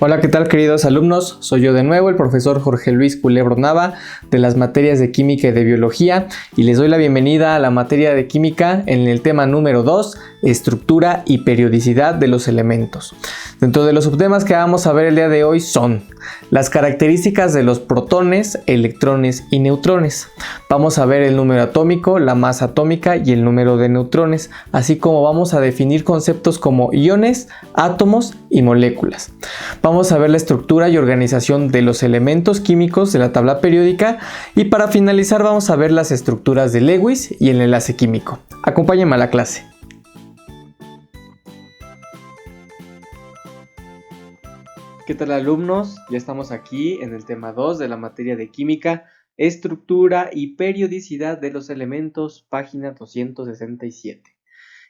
Hola, ¿qué tal, queridos alumnos? Soy yo de nuevo, el profesor Jorge Luis Culebro Nava, de las materias de Química y de Biología, y les doy la bienvenida a la materia de Química en el tema número 2, estructura y periodicidad de los elementos. Dentro de los subtemas que vamos a ver el día de hoy son las características de los protones, electrones y neutrones. Vamos a ver el número atómico, la masa atómica y el número de neutrones, así como vamos a definir conceptos como iones, átomos y moléculas. Vamos a ver la estructura y organización de los elementos químicos de la tabla periódica y para finalizar vamos a ver las estructuras de Lewis y el enlace químico. Acompáñenme a la clase. ¿Qué tal, alumnos? Ya estamos aquí en el tema 2 de la materia de química, estructura y periodicidad de los elementos, página 267.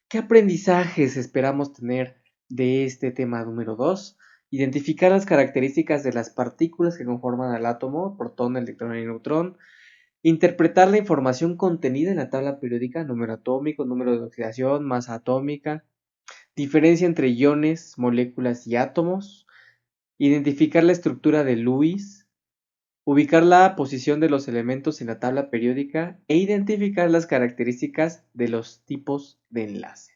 ¿Qué aprendizajes esperamos tener de este tema número 2? Identificar las características de las partículas que conforman al átomo, protón, electrón y neutrón. Interpretar la información contenida en la tabla periódica, número atómico, número de oxidación, masa atómica. Diferencia entre iones, moléculas y átomos. Identificar la estructura de Lewis. Ubicar la posición de los elementos en la tabla periódica e identificar las características de los tipos de enlaces.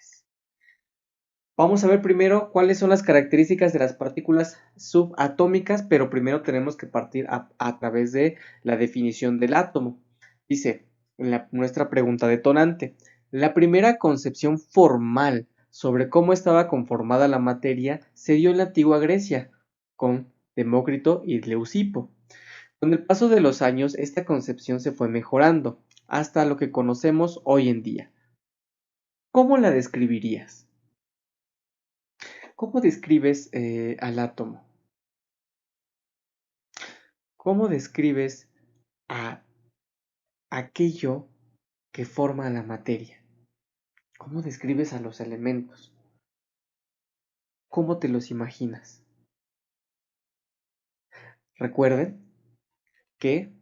Vamos a ver primero cuáles son las características de las partículas subatómicas, pero primero tenemos que partir a través de la definición del átomo. Dice nuestra pregunta detonante: la primera concepción formal sobre cómo estaba conformada la materia se dio en la antigua Grecia, con Demócrito y Leucipo. Con el paso de los años, esta concepción se fue mejorando hasta lo que conocemos hoy en día. ¿Cómo la describirías? ¿Cómo describes al átomo? ¿Cómo describes a aquello que forma la materia? ¿Cómo describes a los elementos? ¿Cómo te los imaginas? Recuerden que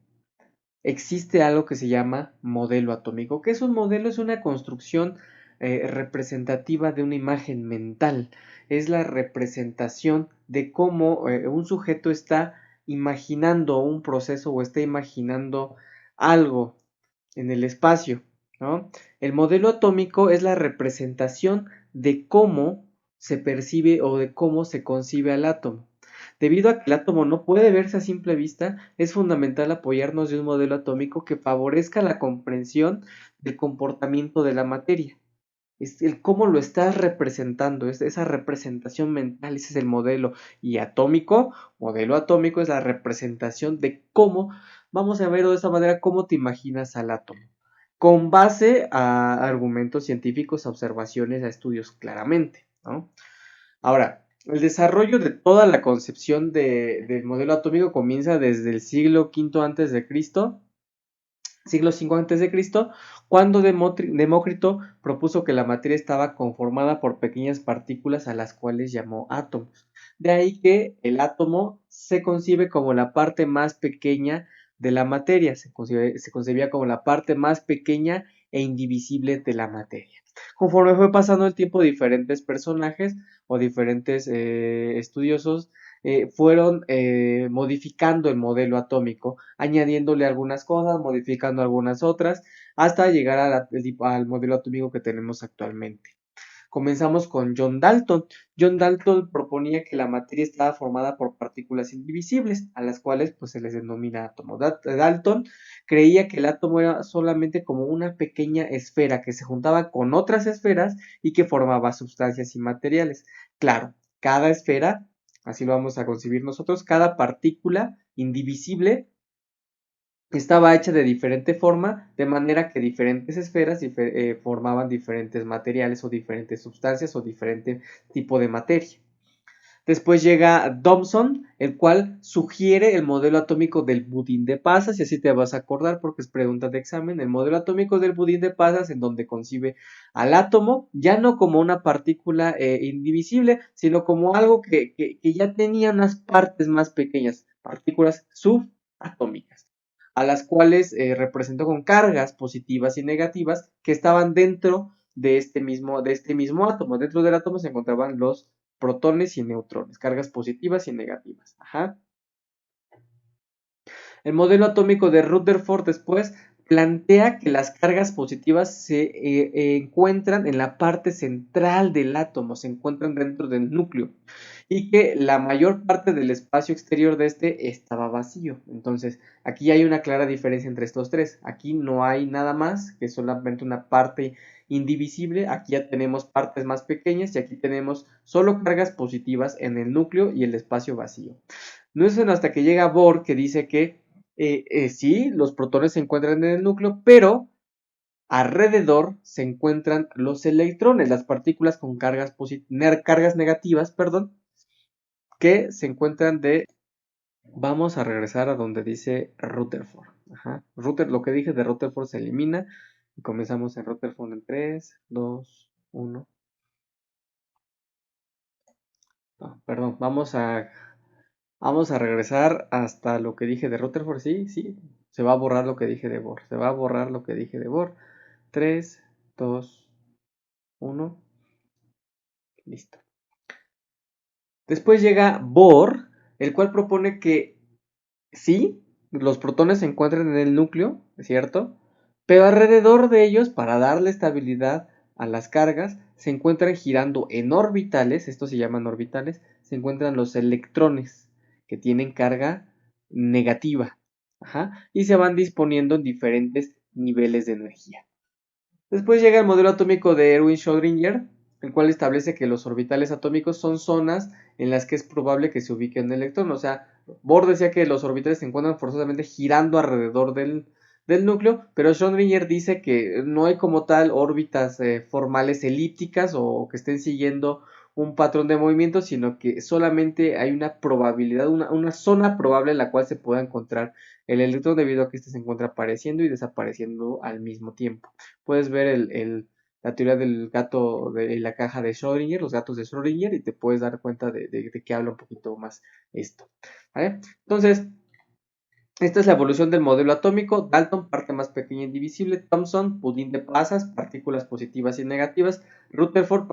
existe algo que se llama modelo atómico. ¿Qué es un modelo? Es una construcción representativa de una imagen mental. Es la representación de cómo un sujeto está imaginando un proceso o está imaginando algo en el espacio, ¿no? El modelo atómico es la representación de cómo se percibe o de cómo se concibe al átomo. Debido a que el átomo no puede verse a simple vista, es fundamental apoyarnos de un modelo atómico que favorezca la comprensión del comportamiento de la materia. Es el cómo lo estás representando, es esa representación mental, ese es el modelo. Y modelo atómico es la representación de cómo, vamos a verlo de esa manera, cómo te imaginas al átomo, con base a argumentos científicos, a observaciones, a estudios claramente, ¿no? Ahora, el desarrollo de toda la concepción del modelo atómico comienza desde el siglo V antes de Cristo, siglo V a.C., cuando Demócrito propuso que la materia estaba conformada por pequeñas partículas a las cuales llamó átomos. De ahí que el átomo se concibe como la parte más pequeña de la materia, se concebía como la parte más pequeña e indivisible de la materia. Conforme fue pasando el tiempo, diferentes personajes o diferentes estudiosos fueron modificando el modelo atómico, añadiéndole algunas cosas, modificando algunas otras, hasta llegar al modelo atómico que tenemos actualmente. Comenzamos con John Dalton. John Dalton proponía que la materia estaba formada por partículas indivisibles, a las cuales pues, se les denomina átomo. Dalton creía que el átomo era solamente como una pequeña esfera que se juntaba con otras esferas y que formaba sustancias y materiales. Claro, cada esfera, así lo vamos a concebir nosotros, cada partícula indivisible estaba hecha de diferente forma, de manera que diferentes esferas formaban diferentes materiales o diferentes sustancias o diferente tipo de materia. Después llega Thomson, el cual sugiere el modelo atómico del budín de pasas, y así te vas a acordar porque es pregunta de examen, el modelo atómico del budín de pasas, en donde concibe al átomo ya no como una partícula indivisible, sino como algo que ya tenía unas partes más pequeñas, partículas subatómicas, a las cuales representó con cargas positivas y negativas que estaban dentro de este mismo átomo. Dentro del átomo se encontraban los protones y neutrones, cargas positivas y negativas. Ajá. El modelo atómico de Rutherford después plantea que las cargas positivas se encuentran en la parte central del átomo, se encuentran dentro del núcleo y que la mayor parte del espacio exterior de este estaba vacío. Entonces, aquí hay una clara diferencia entre estos tres. Aquí no hay nada más que solamente una parte indivisible. Aquí ya tenemos partes más pequeñas y aquí tenemos solo cargas positivas en el núcleo y el espacio vacío. No es sino hasta que llega Bohr que dice que sí, los protones se encuentran en el núcleo, pero alrededor se encuentran los electrones, las partículas con cargas negativas, perdón, que se encuentran de... Vamos a regresar a donde dice Rutherford. Ajá. Lo que dije de Rutherford se elimina y comenzamos en Rutherford en 3, 2, 1. No, perdón, vamos a regresar hasta lo que dije de Rutherford. Sí, sí, se va a borrar lo que dije de Bohr. Se va a borrar lo que dije de Bohr. 3, 2, 1. Listo. Después llega Bohr, el cual propone que sí, los protones se encuentran en el núcleo, ¿es cierto? Pero alrededor de ellos, para darle estabilidad a las cargas, se encuentran girando en orbitales, estos se llaman orbitales, se encuentran los electrones que tienen carga negativa. Ajá, y se van disponiendo en diferentes niveles de energía. Después llega el modelo atómico de Erwin Schrödinger, el cual establece que los orbitales atómicos son zonas en las que es probable que se ubique un electrón. O sea, Bohr decía que los orbitales se encuentran forzosamente girando alrededor del núcleo, pero Schrödinger dice que no hay como tal órbitas formales elípticas o que estén siguiendo un patrón de movimiento, sino que solamente hay una probabilidad, una zona probable en la cual se pueda encontrar el electrón debido a que este se encuentra apareciendo y desapareciendo al mismo tiempo. Puedes ver la teoría del gato de la caja de Schrödinger, los gatos de Schrödinger, y te puedes dar cuenta de que habla un poquito más esto. ¿Vale? Entonces, esta es la evolución del modelo atómico. Dalton, parte más pequeña e indivisible. Thomson, pudín de pasas, partículas positivas y negativas. Rutherford,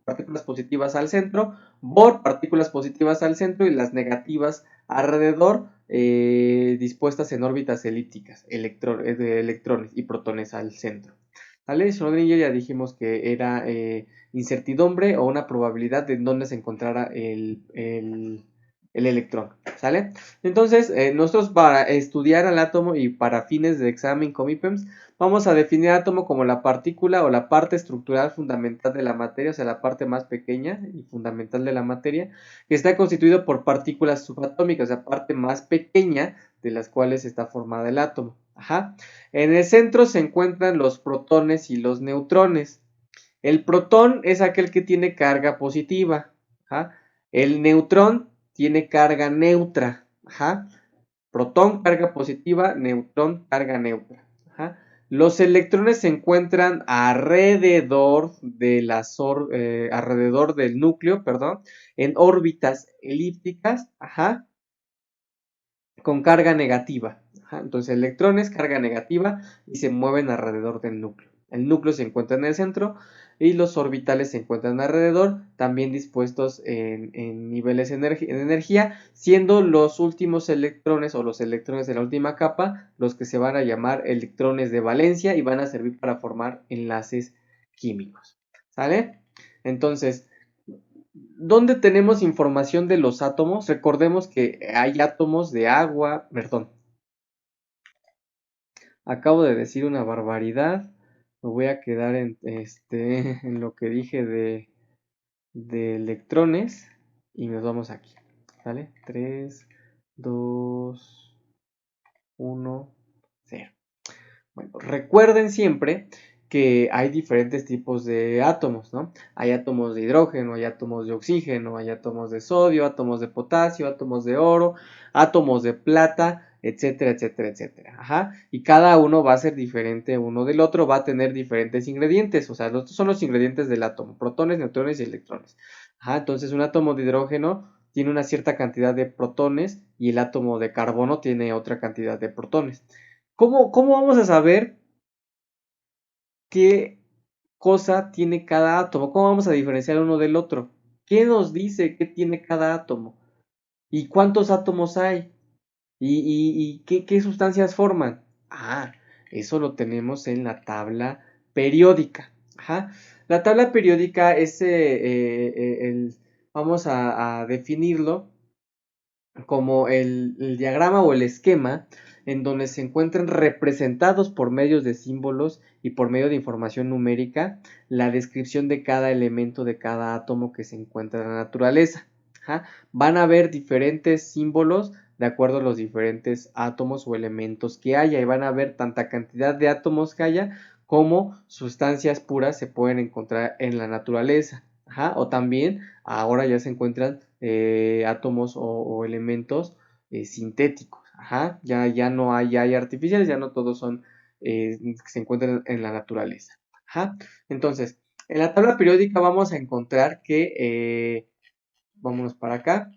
partículas positivas al centro. Bohr, partículas positivas al centro y las negativas alrededor, dispuestas en órbitas elípticas, de electrones y protones al centro. ¿Vale? Schrödinger ya dijimos que era incertidumbre o una probabilidad de dónde se encontrara el electrón. ¿Sale? Entonces, nosotros para estudiar al átomo y para fines de examen con IPEMS, vamos a definir al átomo como la partícula o la parte estructural fundamental de la materia, o sea, la parte más pequeña y fundamental de la materia, que está constituido por partículas subatómicas, o sea, parte más pequeña de las cuales está formada el átomo. Ajá. En el centro se encuentran los protones y los neutrones. El protón es aquel que tiene carga positiva. Ajá. El neutrón tiene carga neutra. Ajá. Protón, carga positiva, neutrón, carga neutra. Ajá. Los electrones se encuentran alrededor alrededor del núcleo, perdón, en órbitas elípticas, ajá, con carga negativa. Ajá. Entonces, electrones, carga negativa y se mueven alrededor del núcleo. El núcleo se encuentra en el centro y los orbitales se encuentran alrededor, también dispuestos en niveles de energía, siendo los últimos electrones o los electrones de la última capa los que se van a llamar electrones de valencia y van a servir para formar enlaces químicos. ¿Sale? Entonces, ¿dónde tenemos información de los átomos? Recordemos que hay átomos de agua, perdón, acabo de decir una barbaridad, me voy a quedar en lo que dije de electrones y nos vamos aquí, ¿vale? 3, 2, 1, 0. Bueno, recuerden siempre que hay diferentes tipos de átomos, ¿no? Hay átomos de hidrógeno, hay átomos de oxígeno, hay átomos de sodio, átomos de potasio, átomos de oro, átomos de plata, etcétera, etcétera, etcétera. Ajá. Y cada uno va a ser diferente uno del otro, va a tener diferentes ingredientes, o sea, estos son los ingredientes del átomo, protones, neutrones y electrones. Ajá, entonces un átomo de hidrógeno tiene una cierta cantidad de protones y el átomo de carbono tiene otra cantidad de protones. ¿Cómo vamos a saber qué cosa tiene cada átomo? ¿Cómo vamos a diferenciar uno del otro? ¿Qué nos dice qué tiene cada átomo? ¿Y cuántos átomos hay? ¿Y qué sustancias forman? Ah, eso lo tenemos en la tabla periódica. Ajá. La tabla periódica es vamos a definirlo como el diagrama o el esquema en donde se encuentran representados por medios de símbolos y por medio de información numérica la descripción de cada elemento de cada átomo que se encuentra en la naturaleza. Ajá. Van a haber diferentes símbolos de acuerdo a los diferentes átomos o elementos que haya y van a haber tanta cantidad de átomos que haya como sustancias puras se pueden encontrar en la naturaleza. Ajá. O también ahora ya se encuentran átomos o elementos sintéticos. Ajá. Ya no hay, ya hay artificiales, ya no todos son que se encuentran en la naturaleza. Ajá. Entonces, en la tabla periódica vamos a encontrar que, vámonos para acá,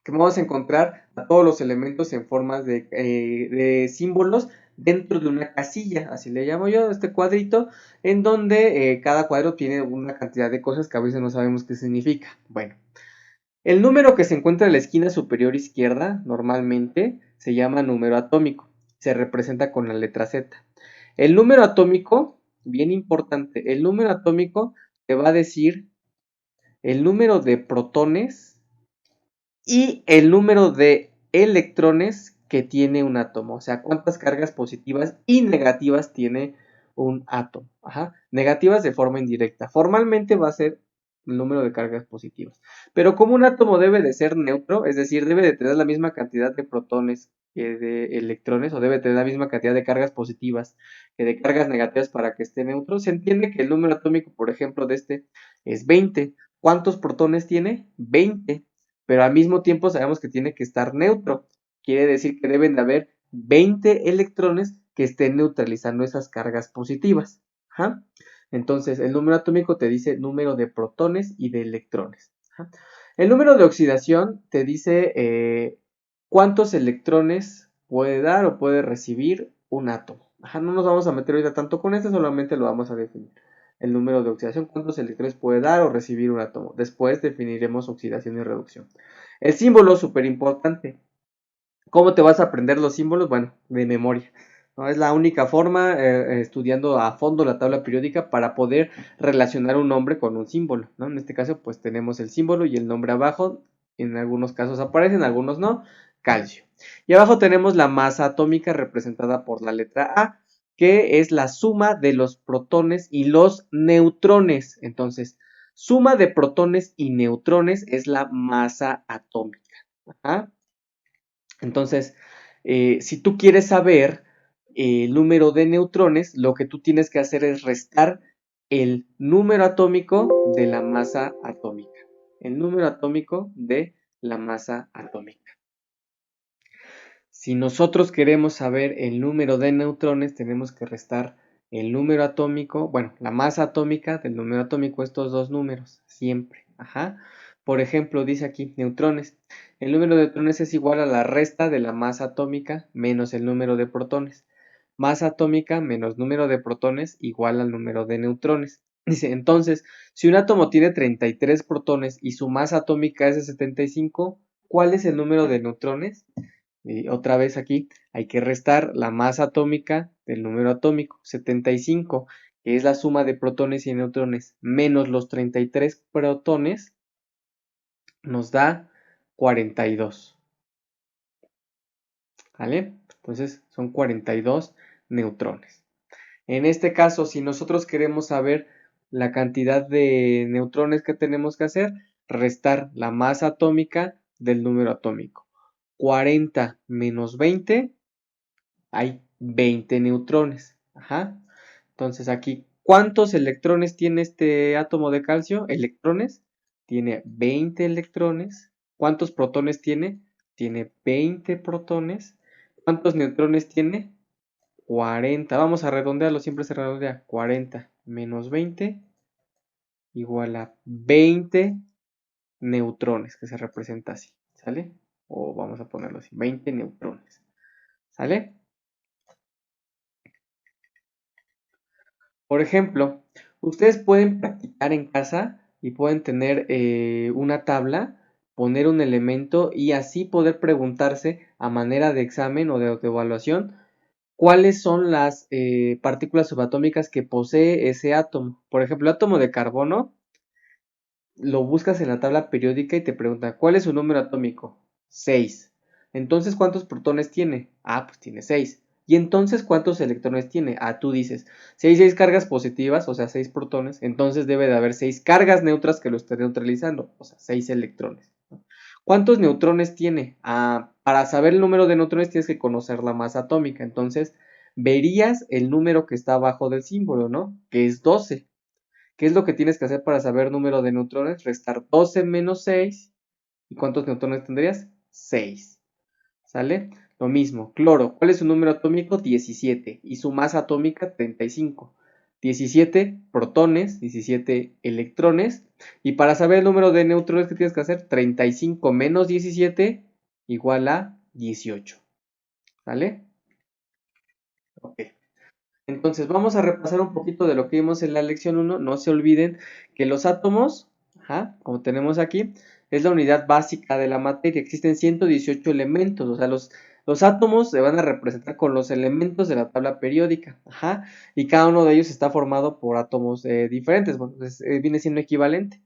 que vamos a encontrar a todos los elementos en formas de símbolos dentro de una casilla, así le llamo yo, este cuadrito, en donde cada cuadro tiene una cantidad de cosas que a veces no sabemos qué significa. Bueno, el número que se encuentra en la esquina superior izquierda normalmente se llama número atómico, se representa con la letra Z. El número atómico, bien importante, el número atómico te va a decir el número de protones y el número de electrones que tiene un átomo, o sea, cuántas cargas positivas y negativas tiene un átomo. Ajá. Negativas de forma indirecta. Formalmente va a ser el número de cargas positivas. Pero como un átomo debe de ser neutro, es decir, debe de tener la misma cantidad de protones que de electrones, o debe tener la misma cantidad de cargas positivas que de cargas negativas para que esté neutro, se entiende que el número atómico, por ejemplo, de este es 20. ¿Cuántos protones tiene? 20, pero al mismo tiempo sabemos que tiene que estar neutro. Quiere decir que deben de haber 20 electrones que estén neutralizando esas cargas positivas. Ajá. Entonces, el número atómico te dice número de protones y de electrones. Ajá. El número de oxidación te dice cuántos electrones puede dar o puede recibir un átomo. Ajá, no nos vamos a meter ahorita tanto con esto, solamente lo vamos a definir. El número de oxidación, cuántos electrones puede dar o recibir un átomo. Después definiremos oxidación y reducción. El símbolo, súper importante. ¿Cómo te vas a aprender los símbolos? Bueno, de memoria. ¿No? Es la única forma, estudiando a fondo la tabla periódica, para poder relacionar un nombre con un símbolo, ¿no? En este caso, pues tenemos el símbolo y el nombre abajo. En algunos casos aparecen, en algunos no. Calcio. Y abajo tenemos la masa atómica representada por la letra A, que es la suma de los protones y los neutrones. Entonces, suma de protones y neutrones es la masa atómica. Ajá. Entonces, si tú quieres saber el número de neutrones, lo que tú tienes que hacer es restar el número atómico de la masa atómica. El número atómico de la masa atómica. Si nosotros queremos saber el número de neutrones, tenemos que restar el número atómico, bueno, la masa atómica del número atómico, estos dos números, siempre. Ajá. Por ejemplo, dice aquí neutrones. El número de neutrones es igual a la resta de la masa atómica menos el número de protones. Masa atómica menos número de protones igual al número de neutrones. Dice, entonces, si un átomo tiene 33 protones y su masa atómica es de 75, ¿cuál es el número de neutrones? Y otra vez aquí hay que restar la masa atómica del número atómico, 75, que es la suma de protones y neutrones, menos los 33 protones, nos da 42. ¿Vale? Entonces son 42 neutrones. En este caso, si nosotros queremos saber la cantidad de neutrones que tenemos que hacer, restar la masa atómica del número atómico. 40 menos 20, hay 20 neutrones. Ajá. Entonces aquí, ¿cuántos electrones tiene este átomo de calcio? Electrones. Tiene 20 electrones. ¿Cuántos protones tiene? Tiene 20 protones. ¿Cuántos neutrones tiene? 40. Vamos a redondearlo, siempre se redondea. 40 menos 20 igual a 20 neutrones, que se representa así. ¿Sale? O vamos a ponerlo así, 20 neutrones. ¿Sale? Por ejemplo, ustedes pueden practicar en casa y pueden tener una tabla, poner un elemento y así poder preguntarse a manera de examen o de autoevaluación cuáles son las partículas subatómicas que posee ese átomo. Por ejemplo, el átomo de carbono lo buscas en la tabla periódica y te pregunta, ¿cuál es su número atómico? 6. Entonces, ¿cuántos protones tiene? Ah, pues tiene 6. ¿Y entonces cuántos electrones tiene? Ah, tú dices, si hay 6 cargas positivas, o sea, 6 protones, entonces debe de haber 6 cargas neutras que lo estén neutralizando, o sea, 6 electrones. ¿Cuántos neutrones tiene? Ah, para saber el número de neutrones tienes que conocer la masa atómica, entonces verías el número que está abajo del símbolo, ¿no? Que es 12. ¿Qué es lo que tienes que hacer para saber número de neutrones? Restar 12 menos 6. ¿Y cuántos neutrones tendrías? 6. ¿Sale? Lo mismo, cloro. ¿Cuál es su número atómico? 17. Y su masa atómica, 35. 17 protones, 17 electrones. Y para saber el número de neutrones que tienes que hacer, 35 menos 17 igual a 18. ¿Sale? Ok. Entonces, vamos a repasar un poquito de lo que vimos en la lección 1. No se olviden que los átomos, ajá, como tenemos aquí, es la unidad básica de la materia. Existen 118 elementos, o sea, los átomos se van a representar con los elementos de la tabla periódica, ajá, y cada uno de ellos está formado por átomos diferentes, bueno, pues, viene siendo equivalente.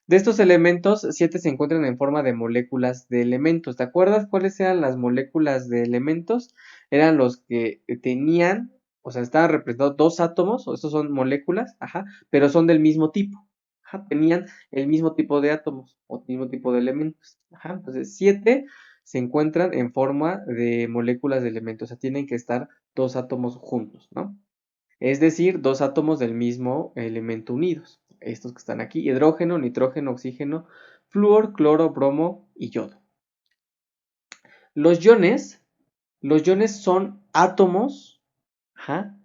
De estos elementos, 7 se encuentran en forma de moléculas de elementos. ¿Te acuerdas cuáles eran las moléculas de elementos? Eran los que tenían, o sea, estaban representados dos átomos, o estos son moléculas, ajá, pero son del mismo tipo. Ajá, tenían el mismo tipo de átomos o el mismo tipo de elementos. Ajá, entonces 7 se encuentran en forma de moléculas de elementos, o sea, tienen que estar dos átomos juntos, ¿no? Es decir, dos átomos del mismo elemento unidos. Estos que están aquí, hidrógeno, nitrógeno, oxígeno, flúor, cloro, bromo y yodo. Los iones, los iones son átomos, ajá,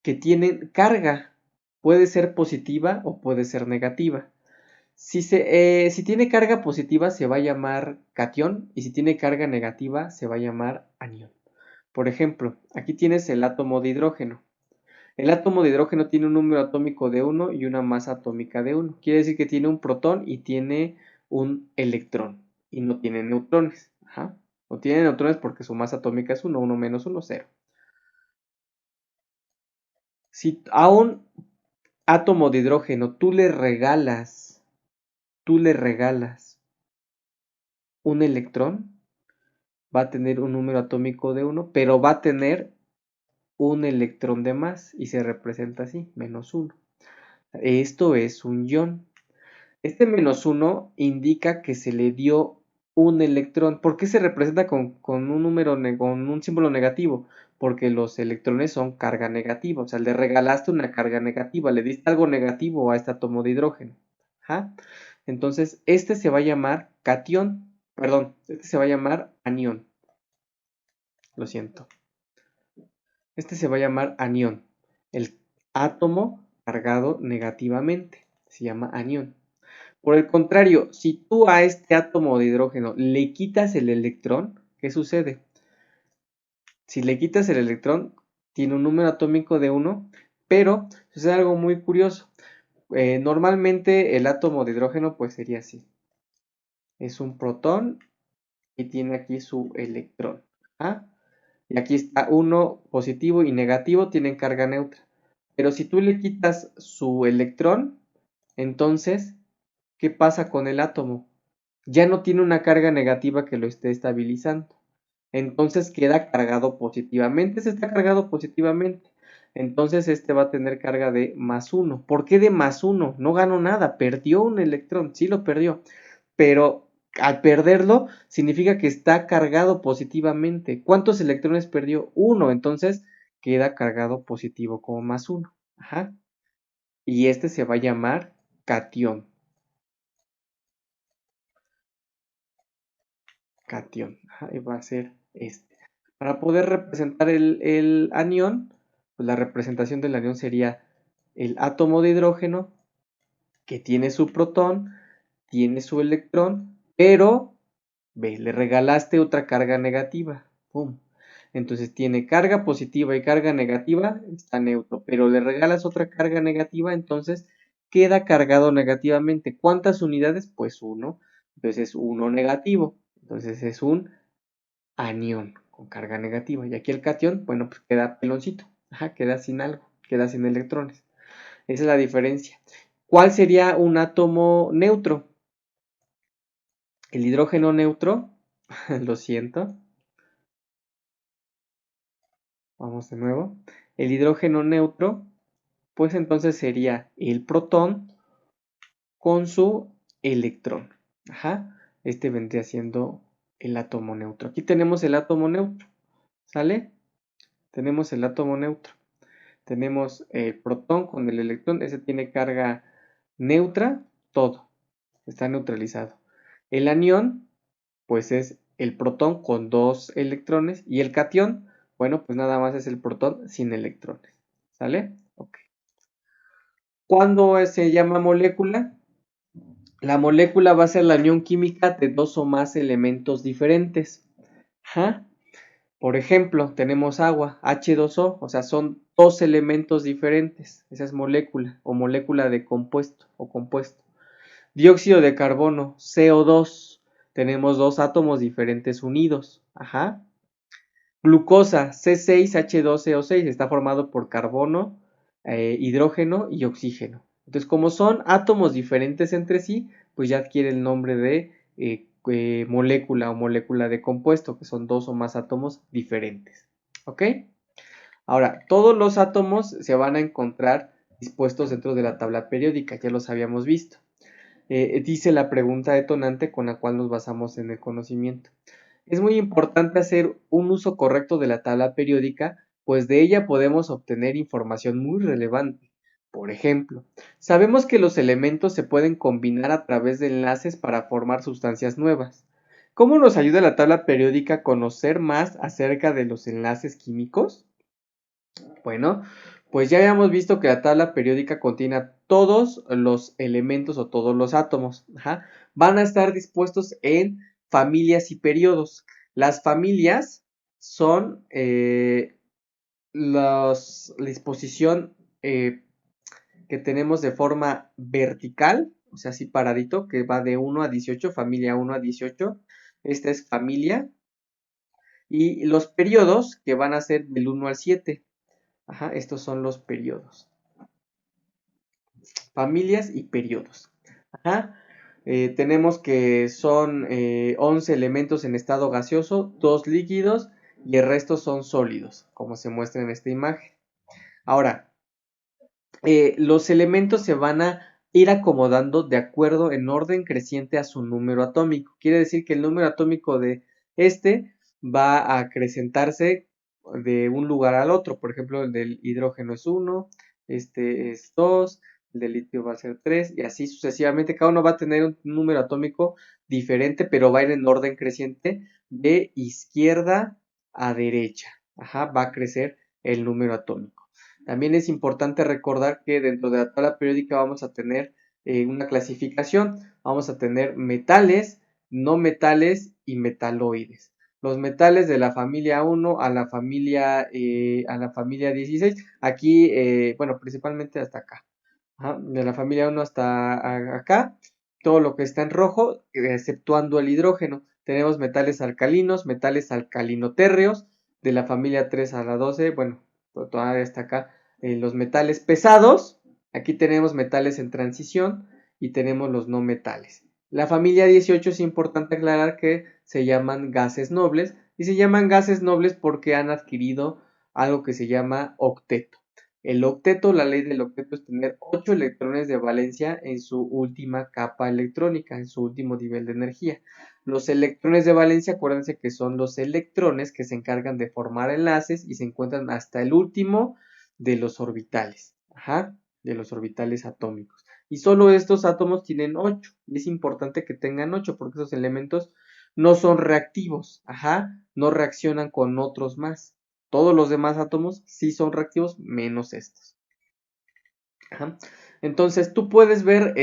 que tienen carga. Puede ser positiva o puede ser negativa. Si tiene carga positiva se va a llamar catión y si tiene carga negativa se va a llamar anión. Por ejemplo, aquí tienes el átomo de hidrógeno. El átomo de hidrógeno tiene un número atómico de 1 y una masa atómica de 1. Quiere decir que tiene un protón y tiene un electrón y no tiene neutrones. Ajá. No tiene neutrones porque su masa atómica es 1, 1 menos 1, 0. Si a un átomo de hidrógeno tú le regalas un electrón, va a tener un número atómico de 1, pero va a tener un electrón de más y se representa así, menos 1. Esto es un ion. Este menos 1 indica que se le dio un electrón. ¿Por qué se representa con un número, con un símbolo negativo? Porque los electrones son carga negativa. O sea, le regalaste una carga negativa, le diste algo negativo a este átomo de hidrógeno. ¿Ajá? Entonces, este se va a llamar catión. Perdón, este se va a llamar anión. Lo siento. Este se va a llamar anión. El átomo cargado negativamente. Se llama anión. Por el contrario, si tú a este átomo de hidrógeno le quitas el electrón, ¿qué sucede? Si le quitas el electrón, tiene un número atómico de 1, pero sucede algo muy curioso. Normalmente el átomo de hidrógeno pues sería así. Es un protón y tiene aquí su electrón. ¿Ah? Y aquí está uno positivo y negativo, tienen carga neutra. Pero si tú le quitas su electrón, entonces, ¿qué pasa con el átomo? Ya no tiene una carga negativa que lo esté estabilizando. Entonces queda cargado positivamente. Se está cargado positivamente. Entonces este va a tener carga de más 1. ¿Por qué de más 1? No ganó nada. Perdió un electrón. Sí lo perdió. Pero al perderlo significa que está cargado positivamente. ¿Cuántos electrones perdió? 1. Entonces queda cargado positivo como más 1. Ajá. Y este se va a llamar catión. Catión. Ajá, y va a ser este. Para poder representar el anión, pues la representación del anión sería el átomo de hidrógeno que tiene su protón, tiene su electrón, pero ve, le regalaste otra carga negativa. ¡Pum! Entonces tiene carga positiva y carga negativa, está neutro, pero le regalas otra carga negativa, entonces queda cargado negativamente. ¿Cuántas unidades? Pues 1. Entonces es 1 negativo. Entonces es un anión con carga negativa. Y aquí el catión, bueno, pues queda peloncito. Ajá, queda sin algo, queda sin electrones. Esa es la diferencia. ¿Cuál sería un átomo neutro? El hidrógeno neutro, lo siento, vamos de nuevo. El hidrógeno neutro, pues entonces sería el protón con su electrón. Ajá, este vendría siendo el átomo neutro. Aquí tenemos el átomo neutro, ¿sale? Tenemos el átomo neutro. Tenemos el protón con el electrón, ese tiene carga neutra, todo, está neutralizado. El anión, pues es el protón con dos electrones y el catión, bueno, pues nada más es el protón sin electrones, ¿sale? Ok. ¿Cuándo se llama molécula? La molécula va a ser la unión química de dos o más elementos diferentes. Ajá. Por ejemplo, tenemos agua, H2O, o sea, son dos elementos diferentes. Esa es molécula o molécula de compuesto o compuesto. Dióxido de carbono, CO2. Tenemos dos átomos diferentes unidos. Ajá. Glucosa, C6H12O6, está formado por carbono, hidrógeno y oxígeno. Entonces, como son átomos diferentes entre sí, pues ya adquiere el nombre de molécula o molécula de compuesto, que son dos o más átomos diferentes. ¿Ok? Ahora, todos los átomos se van a encontrar dispuestos dentro de la tabla periódica, ya los habíamos visto. Dice la pregunta detonante con la cual nos basamos en el conocimiento. Es muy importante hacer un uso correcto de la tabla periódica, pues de ella podemos obtener información muy relevante. Por ejemplo, sabemos que los elementos se pueden combinar a través de enlaces para formar sustancias nuevas. ¿Cómo nos ayuda la tabla periódica a conocer más acerca de los enlaces químicos? Bueno, pues ya habíamos visto que la tabla periódica contiene todos los elementos o todos los átomos. Ajá. Van a estar dispuestos en familias y periodos. Las familias son la disposición que tenemos de forma vertical, o sea, así paradito, que va de 1 a 18, familia 1 a 18. Esta es familia. Y los periodos que van a ser del 1 al 7. Ajá, estos son los periodos. Familias y periodos. Ajá. Tenemos que son 11 elementos en estado gaseoso, 2 líquidos y el resto son sólidos, como se muestra en esta imagen. Ahora, los elementos se van a ir acomodando de acuerdo en orden creciente a su número atómico. Quiere decir que el número atómico de este va a acrecentarse de un lugar al otro. Por ejemplo, el del hidrógeno es 1, este es 2, el del litio va a ser 3 y así sucesivamente. Cada uno va a tener un número atómico diferente, pero va a ir en orden creciente de izquierda a derecha. Ajá, va a crecer el número atómico. También es importante recordar que dentro de la tabla periódica vamos a tener una clasificación. Vamos a tener metales, no metales y metaloides. Los metales de la familia 1 a la familia 16. Aquí, bueno, principalmente hasta acá. Ajá, de la familia 1 hasta acá. Todo lo que está en rojo, exceptuando el hidrógeno. Tenemos metales alcalinos, metales alcalinotérreos. De la familia 3 a la 12, bueno, todavía hasta acá los metales pesados. Aquí tenemos metales en transición y tenemos los no metales. La familia 18 es importante aclarar que se llaman gases nobles y se llaman gases nobles porque han adquirido algo que se llama octeto. El octeto, la ley del octeto es tener 8 electrones de valencia en su última capa electrónica, en su último nivel de energía. Los electrones de valencia, acuérdense que son los electrones que se encargan de formar enlaces y se encuentran hasta el último de los orbitales, ajá, de los orbitales atómicos. Y solo estos átomos tienen 8. Y es importante que tengan 8 porque esos elementos no son reactivos, ajá, no reaccionan con otros más. Todos los demás átomos sí son reactivos, menos estos. Ajá. Entonces, tú puedes ver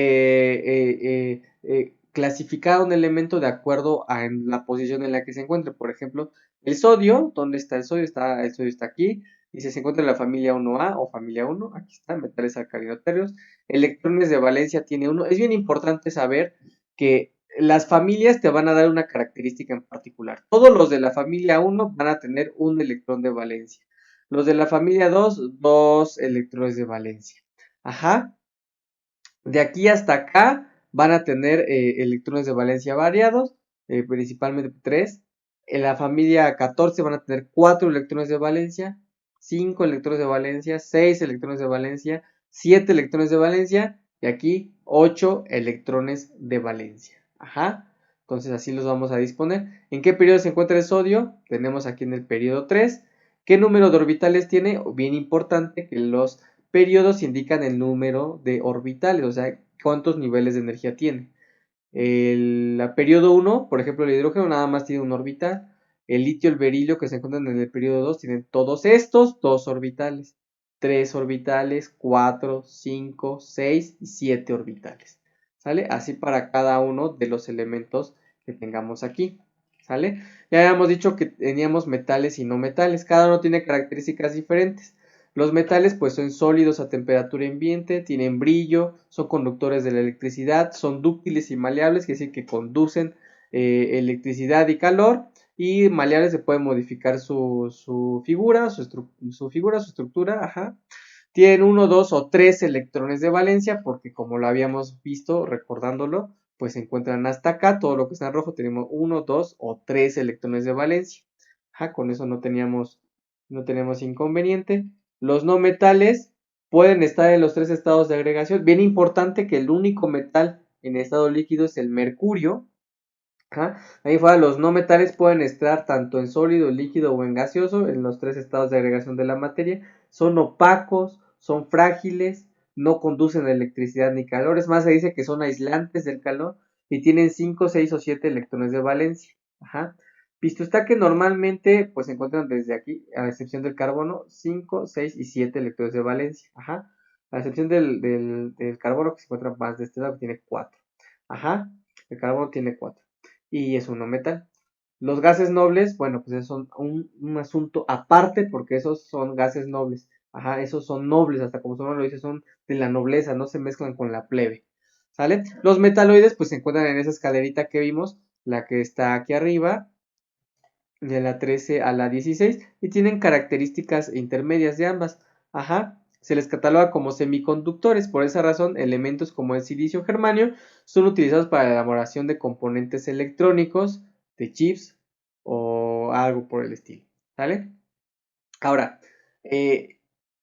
clasificar un elemento de acuerdo a la posición en la que se encuentre. Por ejemplo, el sodio, ¿dónde está el sodio? El sodio está aquí. Dice, se encuentra en la familia 1A o familia 1. Aquí están, metales alcalino-térreos. Electrones de valencia tiene 1. Es bien importante saber que las familias te van a dar una característica en particular. Todos los de la familia 1 van a tener un electrón de valencia. Los de la familia 2, 2 electrones de valencia. Ajá. De aquí hasta acá van a tener electrones de valencia variados, principalmente 3. En la familia 14 van a tener 4 electrones de valencia, 5 electrones de valencia, 6 electrones de valencia, 7 electrones de valencia y aquí 8 electrones de valencia. Ajá. Entonces así los vamos a disponer. ¿En qué periodo se encuentra el sodio? Tenemos aquí en el periodo 3. ¿Qué número de orbitales tiene? Bien importante que los periodos indican el número de orbitales, o sea, cuántos niveles de energía tiene. El periodo 1, por ejemplo, el hidrógeno nada más tiene un orbital. El litio, el berilio que se encuentran en el periodo 2 tienen todos estos dos orbitales. 3 orbitales, 4, 5, 6 y 7 orbitales. ¿Sale? Así para cada uno de los elementos que tengamos aquí. ¿Sale? Ya habíamos dicho que teníamos metales y no metales. Cada uno tiene características diferentes. Los metales pues son sólidos a temperatura ambiente, tienen brillo, son conductores de la electricidad, son dúctiles y maleables, quiere decir que conducen electricidad y calor, y maleables se puede modificar su figura, su estructura, ajá. Tienen 1, 2 o 3 electrones de valencia, porque como lo habíamos visto, recordándolo, pues se encuentran hasta acá, todo lo que está en rojo tenemos 1, 2 o 3 electrones de valencia. Ajá, con eso no tenemos inconveniente. Los no metales pueden estar en los 3 estados de agregación. Bien importante que el único metal en estado líquido es el mercurio. Ajá. Ahí fuera, los no metales pueden estar tanto en sólido, líquido o en gaseoso, en los 3 estados de agregación de la materia. Son opacos, son frágiles, no conducen electricidad ni calor. Es más, se dice que son aislantes del calor y tienen 5, 6 o 7 electrones de valencia. Ajá. Visto está que normalmente pues se encuentran desde aquí, a excepción del carbono, 5, 6 y 7 electrones de valencia. Ajá. A excepción del carbono que se encuentra más de este lado, que tiene 4. Ajá. El carbono tiene 4 y es un no metal. Los gases nobles, bueno, pues son un asunto aparte porque esos son gases nobles. Ajá, esos son nobles, hasta como su nombre lo dice, son de la nobleza, no se mezclan con la plebe. ¿Sale? Los metaloides, pues se encuentran en esa escalerita que vimos, la que está aquí arriba, de la 13 a la 16, y tienen características intermedias de ambas. Ajá, se les cataloga como semiconductores, por esa razón elementos como el silicio germanio son utilizados para la elaboración de componentes electrónicos, de chips o algo por el estilo. ¿Sale? Ahora, eh,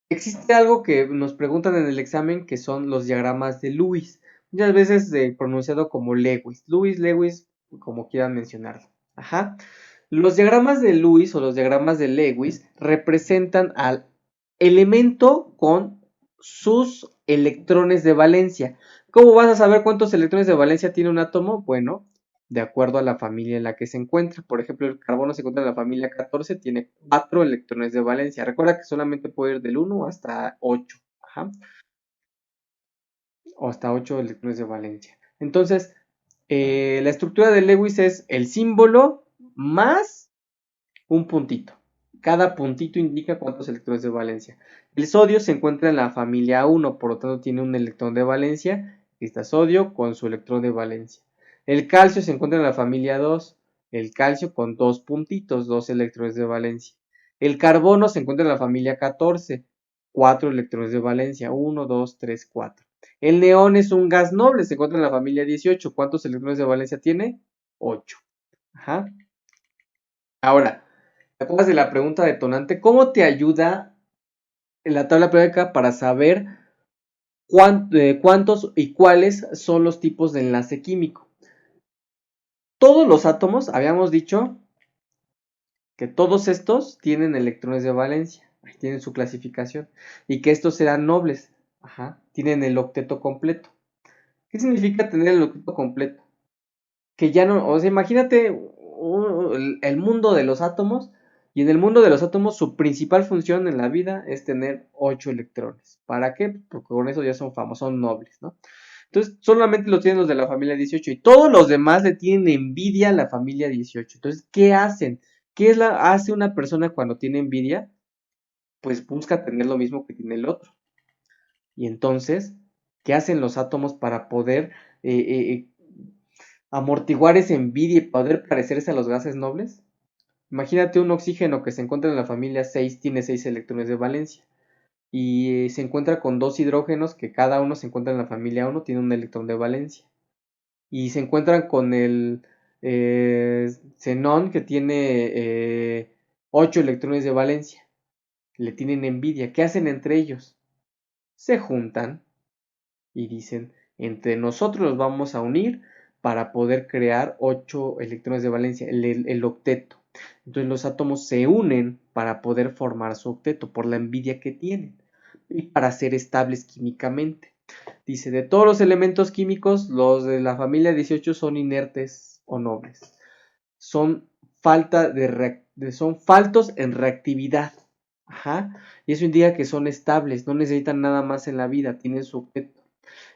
existe algo que nos preguntan en el examen que son los diagramas de Lewis, muchas veces pronunciado como Lewis, Lewis, como quieran mencionarlo. Ajá. Los diagramas de Lewis o los diagramas de Lewis representan al elemento con sus electrones de valencia. ¿Cómo vas a saber cuántos electrones de valencia tiene un átomo? Bueno, de acuerdo a la familia en la que se encuentra. Por ejemplo, el carbono se encuentra en la familia 14, tiene 4 electrones de valencia. Recuerda que solamente puede ir del 1 hasta 8. Ajá. O hasta 8 electrones de valencia. Entonces, la estructura de Lewis es el símbolo más un puntito. Cada puntito indica cuántos electrones de valencia. El sodio se encuentra en la familia 1, por lo tanto tiene un electrón de valencia. Aquí está sodio con su electrón de valencia. El calcio se encuentra en la familia 2. El calcio con dos puntitos, dos electrones de valencia. El carbono se encuentra en la familia 14. 4 electrones de valencia. 1, 2, 3, 4. El neón es un gas noble, se encuentra en la familia 18. ¿Cuántos electrones de valencia tiene? 8. Ajá. Ahora, ¿te acuerdas de la pregunta detonante? ¿Cómo te ayuda en la tabla periódica para saber cuántos y cuáles son los tipos de enlace químico? Todos los átomos, habíamos dicho que todos estos tienen electrones de valencia, tienen su clasificación, y que estos serán nobles, ajá, tienen el octeto completo. ¿Qué significa tener el octeto completo? Que ya no, o sea, imagínate el mundo de los átomos, y en el mundo de los átomos su principal función en la vida es tener 8 electrones. ¿Para qué? Porque con eso ya son famosos, son nobles, ¿no? Entonces, solamente los tienen los de la familia 18 y todos los demás le tienen envidia a la familia 18. Entonces, ¿qué hacen? ¿Qué hace una persona cuando tiene envidia? pues busca tener lo mismo que tiene el otro. Y entonces, ¿qué hacen los átomos para poder amortiguar esa envidia y poder parecerse a los gases nobles? Imagínate un oxígeno que se encuentra en la familia 6, tiene 6 electrones de valencia. Y se encuentra con dos hidrógenos que cada uno se encuentra en la familia 1, tiene un electrón de valencia. Y se encuentran con el xenón que tiene 8 electrones de valencia. Le tienen envidia. ¿Qué hacen entre ellos? Se juntan y dicen, entre nosotros los vamos a unir para poder crear 8 electrones de valencia, el octeto. Entonces los átomos se unen para poder formar su octeto por la envidia que tienen y para ser estables químicamente. Dice, de todos los elementos químicos, los de la familia 18 son inertes o nobles. Son, son faltos en reactividad. Ajá. Y eso indica que son estables, no necesitan nada más en la vida, tienen su octeto.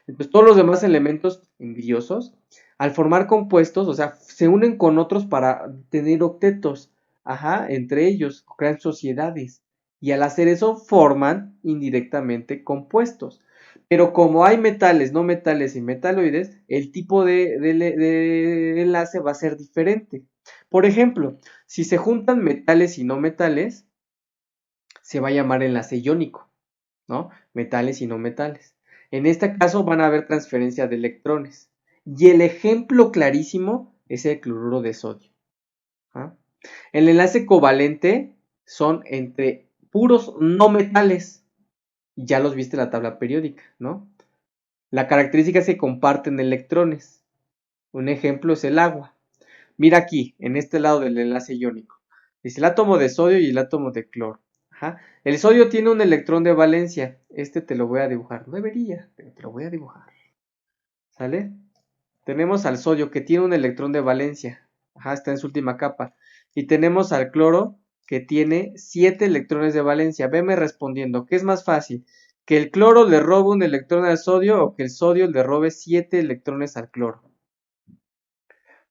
Entonces, todos los demás elementos envidiosos, al formar compuestos, o sea, se unen con otros para tener octetos, ajá, entre ellos, crean sociedades. Y al hacer eso, forman indirectamente compuestos. Pero como hay metales, no metales y metaloides, el tipo de enlace va a ser diferente. Por ejemplo, si se juntan metales y no metales, se va a llamar enlace iónico, ¿no? Metales y no metales. En este caso van a haber transferencia de electrones. Y el ejemplo clarísimo es el cloruro de sodio. ¿Ah? El enlace covalente son entre puros no metales. Ya los viste en la tabla periódica, ¿no? La característica es que comparten electrones. Un ejemplo es el agua. Mira aquí, en este lado del enlace iónico. Dice el átomo de sodio y el átomo de cloro. Ajá. El sodio tiene un electrón de valencia. Este te lo voy a dibujar. No debería, pero te lo voy a dibujar. ¿Sale? Tenemos al sodio que tiene un electrón de valencia. Ajá, está en su última capa. Y tenemos al cloro que tiene 7 electrones de valencia. Veme respondiendo. ¿Qué es más fácil? ¿Que el cloro le robe un electrón al sodio o que el sodio le robe 7 electrones al cloro?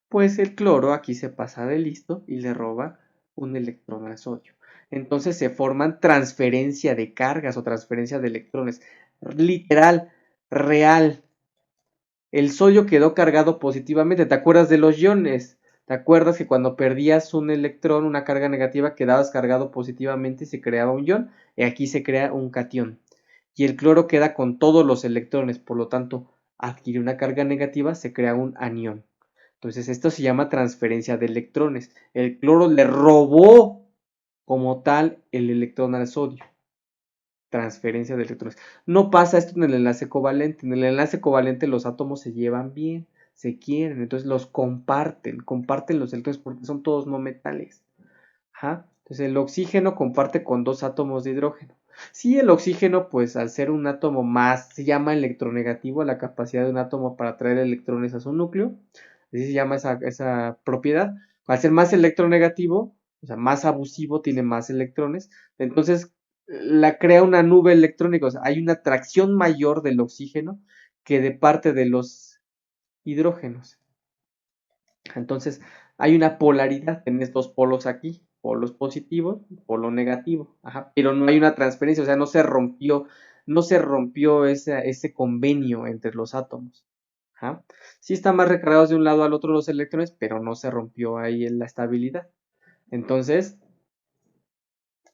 Pues el cloro aquí se pasa de listo y le roba un electrón al sodio. Entonces se forman transferencia de cargas o transferencia de electrones. Literal, real. El sodio quedó cargado positivamente. ¿Te acuerdas de los iones? ¿Te acuerdas que cuando perdías un electrón, una carga negativa, quedabas cargado positivamente y se creaba un ion? Y aquí se crea un catión. Y el cloro queda con todos los electrones, por lo tanto, adquiere una carga negativa, se crea un anión. Entonces esto se llama transferencia de electrones. El cloro le robó como tal el electrón al sodio. Transferencia de electrones. No pasa esto en el enlace covalente. En el enlace covalente los átomos se llevan bien, se quieren, entonces los comparten los electrones porque son todos no metales. Ajá. Entonces el oxígeno comparte con dos átomos de hidrógeno. Sí, el oxígeno, pues al ser un átomo más, se llama electronegativo, la capacidad de un átomo para traer electrones a su núcleo. Así se llama esa propiedad. Al ser más electronegativo, o sea, más abusivo, tiene más electrones. Entonces, la crea una nube electrónica. O sea, hay una atracción mayor del oxígeno que de parte de los hidrógenos. Entonces, hay una polaridad en estos polos aquí, polos positivos, polo negativo, ajá, pero no hay una transferencia, o sea, no se rompió ese convenio entre los átomos. Ajá. Sí están más recargados de un lado al otro los electrones, pero no se rompió ahí la estabilidad. Entonces,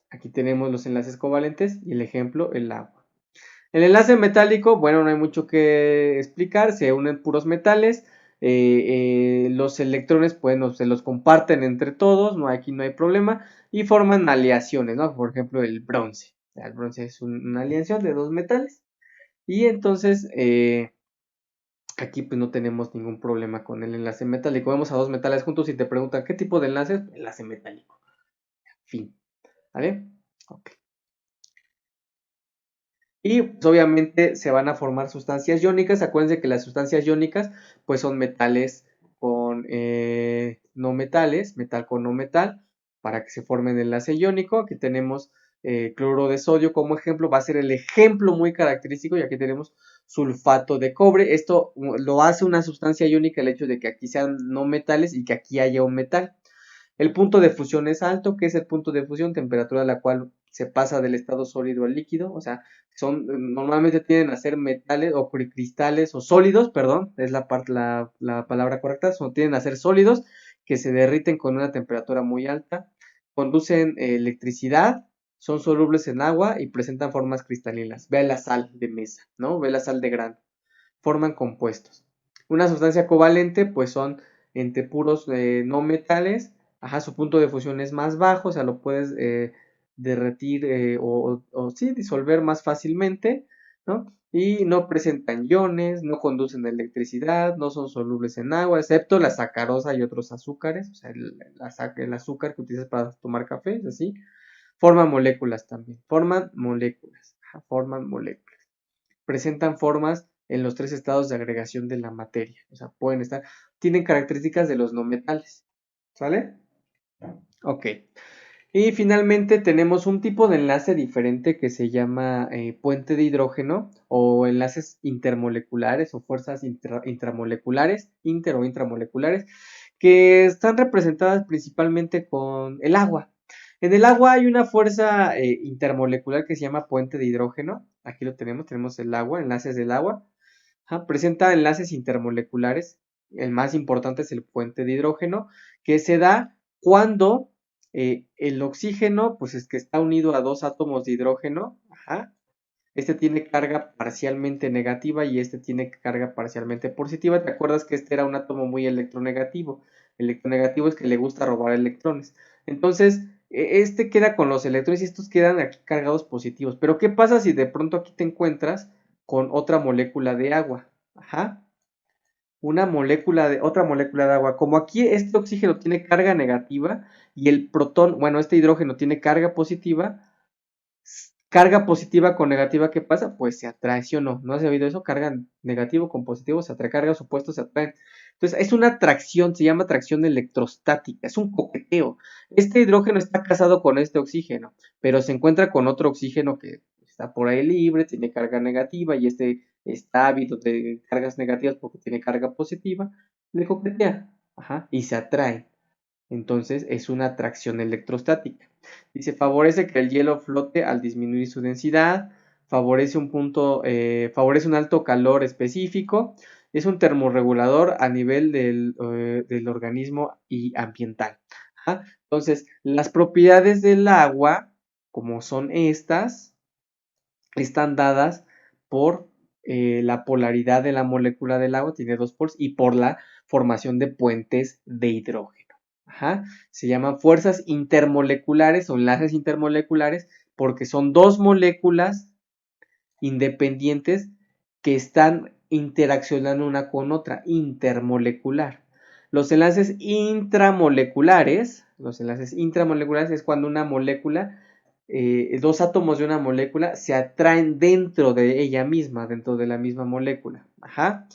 aquí tenemos los enlaces covalentes y el ejemplo, el agua. El enlace metálico, bueno, no hay mucho que explicar, se unen puros metales, los electrones, bueno, se los comparten entre todos, no, aquí no hay problema, y forman aleaciones, ¿no? Por ejemplo, el bronce. El bronce es una aleación de dos metales, y entonces aquí pues no tenemos ningún problema con el enlace metálico. Vemos a dos metales juntos y te preguntan qué tipo de enlace, enlace metálico. Fin, ¿vale? Ok. Y pues, obviamente se van a formar sustancias iónicas. Acuérdense que las sustancias iónicas pues son metales con no metales, metal con no metal, para que se formen el enlace iónico. Aquí tenemos cloruro de sodio como ejemplo, va a ser el ejemplo muy característico y aquí tenemos sulfato de cobre. Esto lo hace una sustancia iónica el hecho de que aquí sean no metales y que aquí haya un metal. El punto de fusión es alto. ¿Qué es el punto de fusión? Temperatura a la cual se pasa del estado sólido al líquido. O sea, normalmente tienden a ser metales o cristales o sólidos, perdón, es la palabra correcta, tienden a ser sólidos que se derriten con una temperatura muy alta, conducen electricidad, son solubles en agua y presentan formas cristalinas. Ve la sal de mesa, ¿no? Ve la sal de grano. Forman compuestos. Una sustancia covalente, pues son entre puros no metales. Ajá, su punto de fusión es más bajo, o sea, lo puedes derretir o sí, disolver más fácilmente, ¿no? Y no presentan iones, no conducen electricidad, no son solubles en agua, excepto la sacarosa y otros azúcares, o sea, el azúcar que utilizas para tomar café, es así. Forman moléculas también, forman moléculas, ajá, forman moléculas. Presentan formas en los tres estados de agregación de la materia, o sea, tienen características de los no metales, ¿sale? Ok. Y finalmente tenemos un tipo de enlace diferente que se llama puente de hidrógeno o enlaces intermoleculares o fuerzas intramoleculares, inter o intramoleculares, que están representadas principalmente con el agua. En el agua hay una fuerza intermolecular que se llama puente de hidrógeno. Aquí lo tenemos el agua, enlaces del agua. Ajá, presenta enlaces intermoleculares. El más importante es el puente de hidrógeno, que se da cuando el oxígeno, pues es que está unido a dos átomos de hidrógeno. Ajá, este tiene carga parcialmente negativa y este tiene carga parcialmente positiva. ¿Te acuerdas que este era un átomo muy electronegativo? Electronegativo es que le gusta robar electrones. Entonces, este queda con los electrones y estos quedan aquí cargados positivos. Pero ¿qué pasa si de pronto aquí te encuentras con otra molécula de agua? Ajá. Otra molécula de agua. Como aquí este oxígeno tiene carga negativa y el protón, bueno, este hidrógeno tiene carga positiva con negativa, ¿qué pasa? Pues se atrae, ¿sí o no? ¿No has oído eso? Carga negativo con positivo se atrae, cargas opuestos se atraen. Entonces, es una atracción, se llama atracción electrostática, es un coqueteo. Este hidrógeno está casado con este oxígeno, pero se encuentra con otro oxígeno que está por ahí libre, tiene carga negativa y este está ávido de cargas negativas porque tiene carga positiva, le coquetea, ajá, y se atrae. Entonces es una atracción electrostática. Dice, favorece que el hielo flote al disminuir su densidad, favorece favorece un alto calor específico, es un termorregulador a nivel del organismo y ambiental. Ajá. Entonces, las propiedades del agua, como son estas, están dadas por la polaridad de la molécula del agua, tiene dos polos, y por la formación de puentes de hidrógeno. Ajá. Se llaman fuerzas intermoleculares o enlaces intermoleculares porque son dos moléculas independientes que están interaccionando una con otra, intermolecular. Los enlaces intramoleculares es cuando una molécula, dos átomos de una molécula se atraen dentro de ella misma, dentro de la misma molécula. Ajá.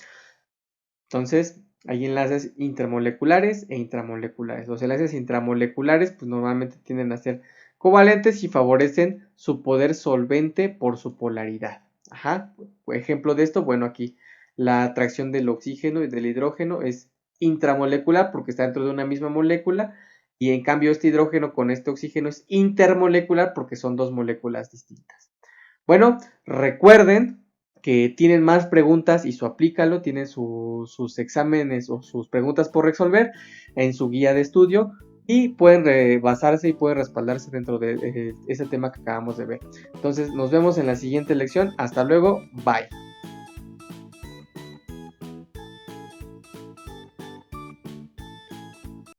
Entonces, hay enlaces intermoleculares e intramoleculares. Los enlaces intramoleculares, pues normalmente tienden a ser covalentes y favorecen su poder solvente por su polaridad. Ajá. Por ejemplo de esto, bueno, aquí la atracción del oxígeno y del hidrógeno es intramolecular porque está dentro de una misma molécula y en cambio este hidrógeno con este oxígeno es intermolecular porque son dos moléculas distintas. Bueno, recuerden que tienen más preguntas y su aplícalo, tienen sus exámenes o sus preguntas por resolver en su guía de estudio y pueden basarse y pueden respaldarse dentro de ese tema que acabamos de ver. Entonces nos vemos en la siguiente lección. Hasta luego, bye.